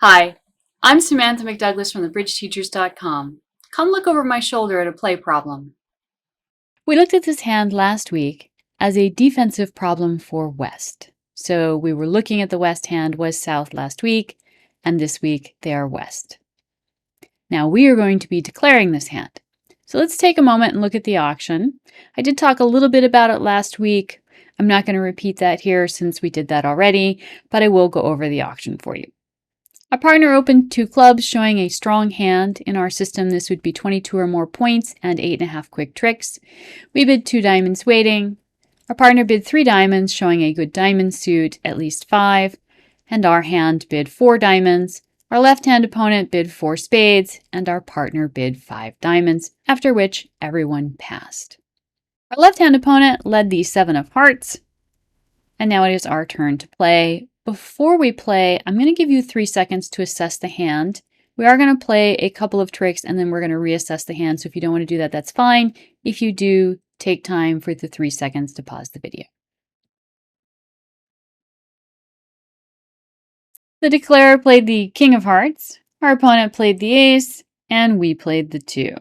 Hi, I'm Samantha McDouglas from thebridgeteachers.com. Come look over my shoulder at a play problem. We looked at this hand last week as a defensive problem for West. So we were looking at the West hand was South last week, and this week they are West. Now we are going to be declaring this hand. So let's take a moment and look at the auction. I did talk a little bit about it last week. I'm not going to repeat that here since we did that already, but I will go over the auction for you. Our partner opened 2 clubs, showing a strong hand. In our system, this would be 22 or more points and 8.5 quick tricks. We bid 2 diamonds waiting. Our partner bid 3 diamonds, showing a good diamond suit, at least 5. And our hand bid 4 diamonds. Our left-hand opponent bid 4 spades, and our partner bid 5 diamonds, after which everyone passed. Our left-hand opponent led the 7 of hearts, and now it is our turn to play. Before we play, I'm going to give you 3 seconds to assess the hand. We are going to play a couple of tricks and then we're going to reassess the hand. So if you don't want to do that, that's fine. If you do, take time for the 3 seconds to pause the video. The declarer played the King of Hearts. Our opponent played the Ace, and we played the 2.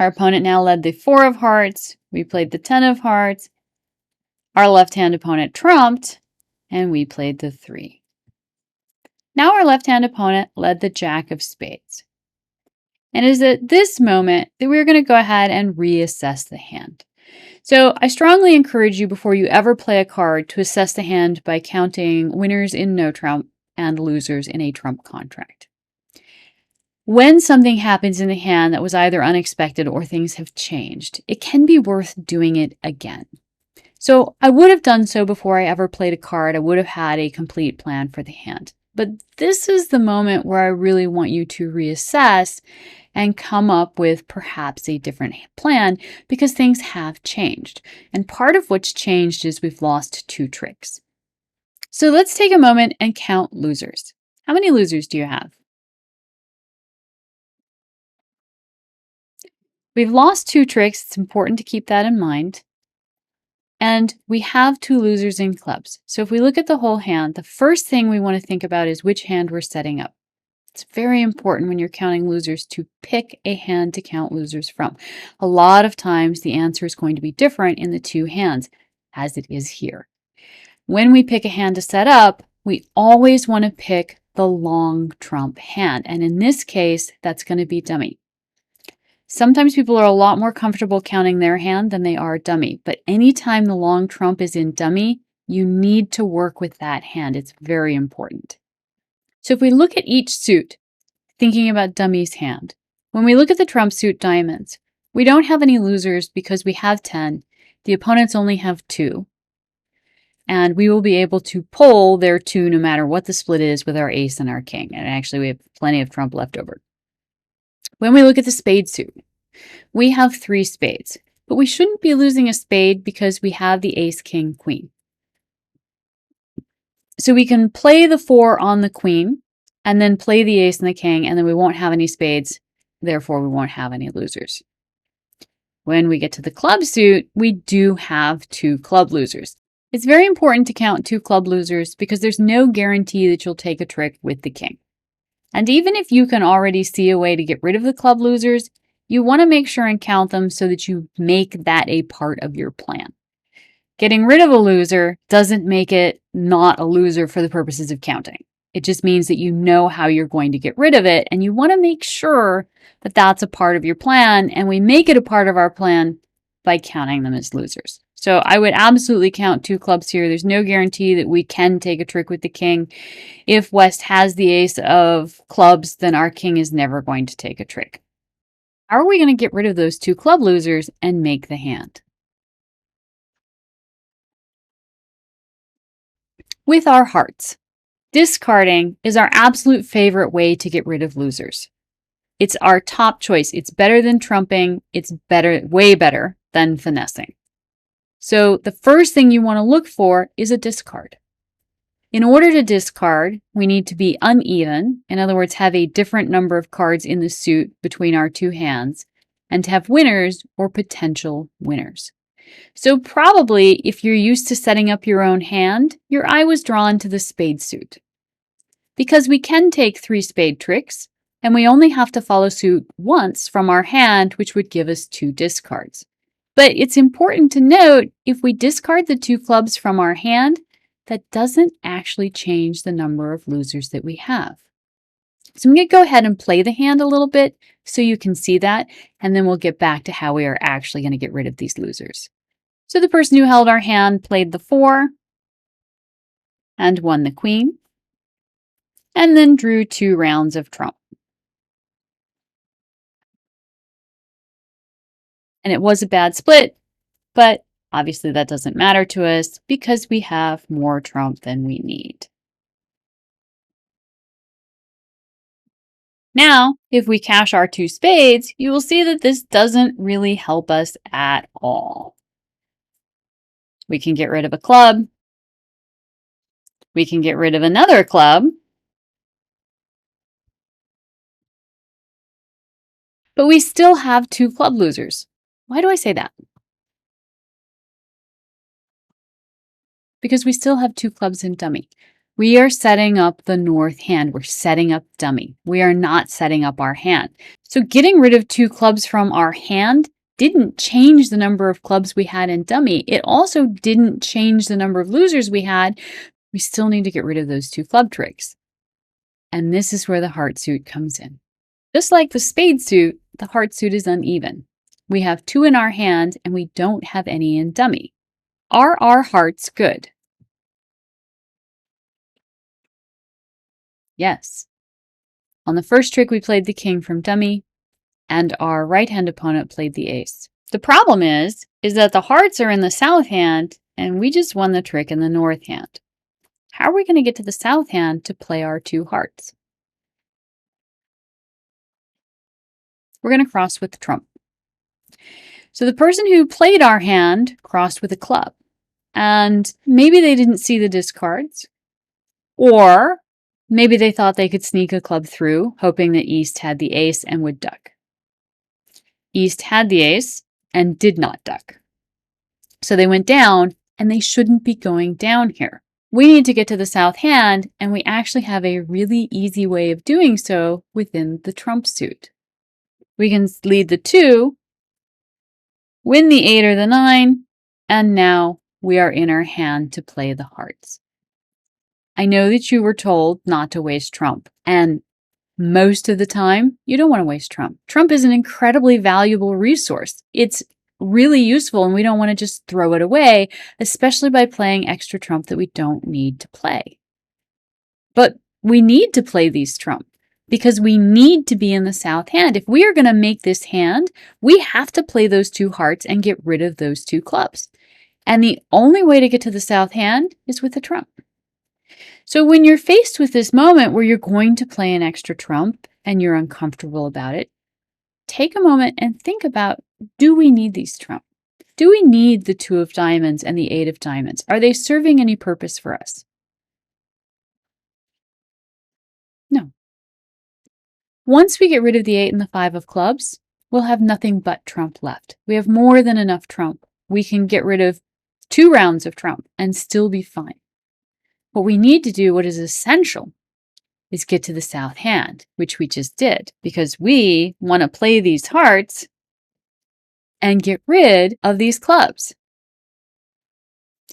Our opponent now led the 4 of Hearts. We played the 10 of Hearts. Our left-hand opponent trumped, and we played the 3. Now our left-hand opponent led the Jack of Spades. And it is at this moment that we're going to go ahead and reassess the hand. So I strongly encourage you before you ever play a card to assess the hand by counting winners in no trump and losers in a trump contract. When something happens in the hand that was either unexpected or things have changed, it can be worth doing it again. So I would have done so before I ever played a card. I would have had a complete plan for the hand. But this is the moment where I really want you to reassess and come up with perhaps a different plan because things have changed. And part of what's changed is we've lost 2 tricks. So let's take a moment and count losers. How many losers do you have? We've lost 2 tricks. It's important to keep that in mind. And we have 2 losers in clubs. So if we look at the whole hand, the first thing we want to think about is which hand we're setting up. It's very important when you're counting losers to pick a hand to count losers from. A lot of times the answer is going to be different in the 2 hands, as it is here. When we pick a hand to set up, we always want to pick the long trump hand. And in this case, that's going to be dummy. Sometimes people are a lot more comfortable counting their hand than they are dummy, but anytime the long trump is in dummy, you need to work with that hand. It's very important. So if we look at each suit, thinking about dummy's hand, when we look at the trump suit diamonds, we don't have any losers because we have 10. The opponents only have 2. And we will be able to pull their 2 no matter what the split is with our ace and our king. And actually, we have plenty of trump left over. When we look at the spade suit, we have 3 spades, but we shouldn't be losing a spade because we have the ace, king, queen. So we can play the 4 on the queen and then play the ace and the king, and then we won't have any spades. Therefore, we won't have any losers. When we get to the club suit, we do have 2 club losers. It's very important to count 2 club losers because there's no guarantee that you'll take a trick with the king. And even if you can already see a way to get rid of the club losers, you want to make sure and count them so that you make that a part of your plan. Getting rid of a loser doesn't make it not a loser for the purposes of counting. It just means that you know how you're going to get rid of it, and you want to make sure that that's a part of your plan, and we make it a part of our plan by counting them as losers. So I would absolutely count 2 clubs here. There's no guarantee that we can take a trick with the king. If West has the ace of clubs, then our king is never going to take a trick. How are we going to get rid of those 2 club losers and make the hand? With our hearts. Discarding is our absolute favorite way to get rid of losers. It's our top choice. It's better than trumping. It's better, way better than finessing. So the first thing you want to look for is a discard. In order to discard, we need to be uneven. In other words, have a different number of cards in the suit between our 2 hands, and to have winners or potential winners. So probably if you're used to setting up your own hand, your eye was drawn to the spade suit. because we can take 3 spade tricks, and we only have to follow suit once from our hand, which would give us 2 discards. But it's important to note, if we discard the 2 clubs from our hand, that doesn't actually change the number of losers that we have. So I'm going to go ahead and play the hand a little bit so you can see that, and then we'll get back to how we are actually going to get rid of these losers. So the person who held our hand played the 4 and won the queen, and then drew 2 rounds of trump. And it was a bad split, but obviously that doesn't matter to us because we have more trump than we need. Now, if we cash our 2 spades, you will see that this doesn't really help us at all. We can get rid of a club. We can get rid of another club. But we still have 2 club losers. Why do I say that? Because we still have 2 clubs in dummy. We are setting up the north hand. We're setting up dummy. We are not setting up our hand. So getting rid of 2 clubs from our hand didn't change the number of clubs we had in dummy. It also didn't change the number of losers we had. We still need to get rid of those 2 club tricks. And this is where the heart suit comes in. Just like the spade suit, the heart suit is uneven. We have 2 in our hand and we don't have any in dummy. Are our hearts good? Yes. On the first trick, we played the king from dummy, and our right-hand opponent played the ace. The problem is that the hearts are in the south hand, and we just won the trick in the north hand. How are we going to get to the south hand to play our 2 hearts? We're going to cross with the trump. So the person who played our hand crossed with a club, and maybe they didn't see the discards, or maybe they thought they could sneak a club through, hoping that East had the ace and would duck. East had the ace and did not duck. So they went down, and they shouldn't be going down here. We need to get to the south hand, and we actually have a really easy way of doing so within the trump suit. We can lead the 2, win the 8 or the 9, and now we are in our hand to play the hearts. I know that you were told not to waste trump, and most of the time, you don't want to waste trump. Trump is an incredibly valuable resource. It's really useful, and we don't want to just throw it away, especially by playing extra trump that we don't need to play. But we need to play these trump because we need to be in the south hand. If we are going to make this hand, we have to play those 2 hearts and get rid of those 2 clubs. And the only way to get to the south hand is with a trump. So when you're faced with this moment where you're going to play an extra trump and you're uncomfortable about it, take a moment and think about, do we need these trump? Do we need the 2 of diamonds and the 8 of diamonds? Are they serving any purpose for us? No. Once we get rid of the 8 and the 5 of clubs, we'll have nothing but trump left. We have more than enough trump. We can get rid of 2 rounds of trump and still be fine. What we need to do, what is essential, is get to the south hand, which we just did, because we want to play these hearts and get rid of these clubs.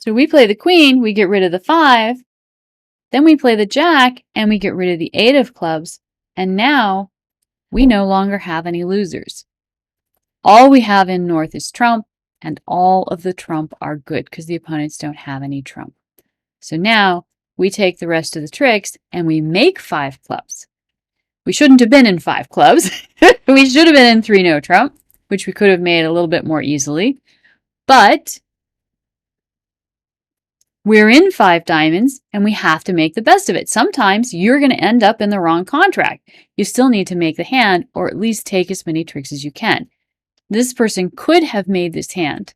So we play the queen, we get rid of the 5, then we play the jack, and we get rid of the 8 of clubs, and now we no longer have any losers. All we have in north is trump, and all of the trump are good because the opponents don't have any trump. So now we take the rest of the tricks and we make 5 clubs. We shouldn't have been in 5 clubs. We should have been in 3 no trump, which we could have made a little bit more easily. But we're in 5 diamonds and we have to make the best of it. Sometimes you're going to end up in the wrong contract. You still need to make the hand, or at least take as many tricks as you can. This person could have made this hand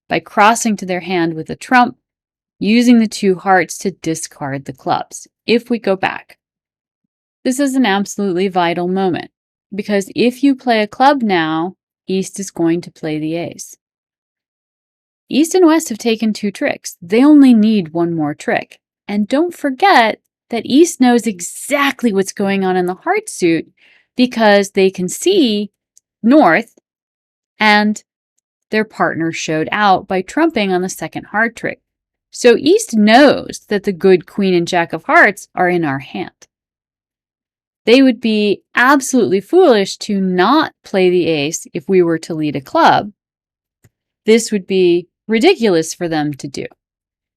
by crossing to their hand with a trump, using the 2 hearts to discard the clubs. If we go back, this is an absolutely vital moment, because if you play a club now, East is going to play the ace. East and West have taken 2 tricks. They only need 1 more trick. And don't forget that East knows exactly what's going on in the heart suit because they can see North and their partner showed out by trumping on the second heart trick. So East knows that the good Queen and Jack of Hearts are in our hand. They would be absolutely foolish to not play the ace if we were to lead a club. This would be ridiculous for them to do.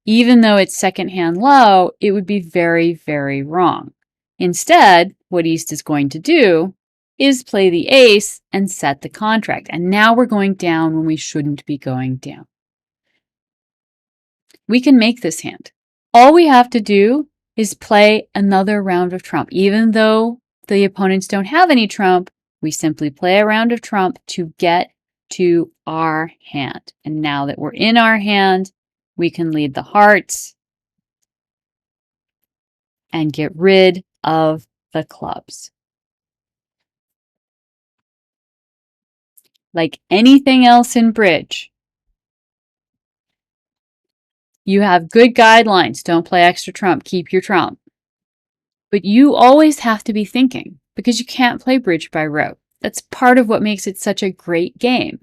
Even though it's second hand low, it would be very, very wrong. Instead, what East is going to do is play the ace and set the contract. And now we're going down when we shouldn't be going down. We can make this hand. All we have to do is play another round of trump. Even though the opponents don't have any trump, we simply play a round of trump to get to our hand. And now that we're in our hand, we can lead the hearts and get rid of the clubs. Like anything else in bridge, you have good guidelines. Don't play extra trump. Keep your trump. But you always have to be thinking because you can't play bridge by rote. That's part of what makes it such a great game.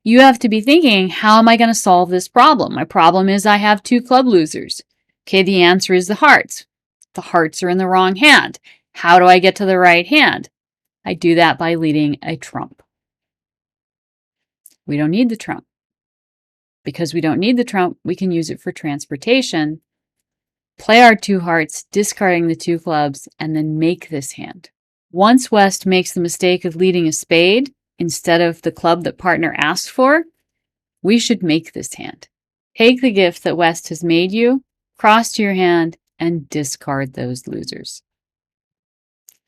You have to be thinking, how am I going to solve this problem? My problem is I have 2 club losers. Okay, the answer is the hearts. The hearts are in the wrong hand. How do I get to the right hand? I do that by leading a trump. We don't need the trump. Because we don't need the trump, we can use it for transportation, play our 2 hearts, discarding the 2 clubs, and then make this hand. Once West makes the mistake of leading a spade instead of the club that partner asked for, we should make this hand. Take the gift that West has made you, cross to your hand, and discard those losers.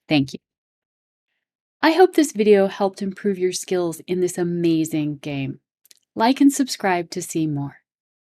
Thank you. I hope this video helped improve your skills in this amazing game. Like and subscribe to see more.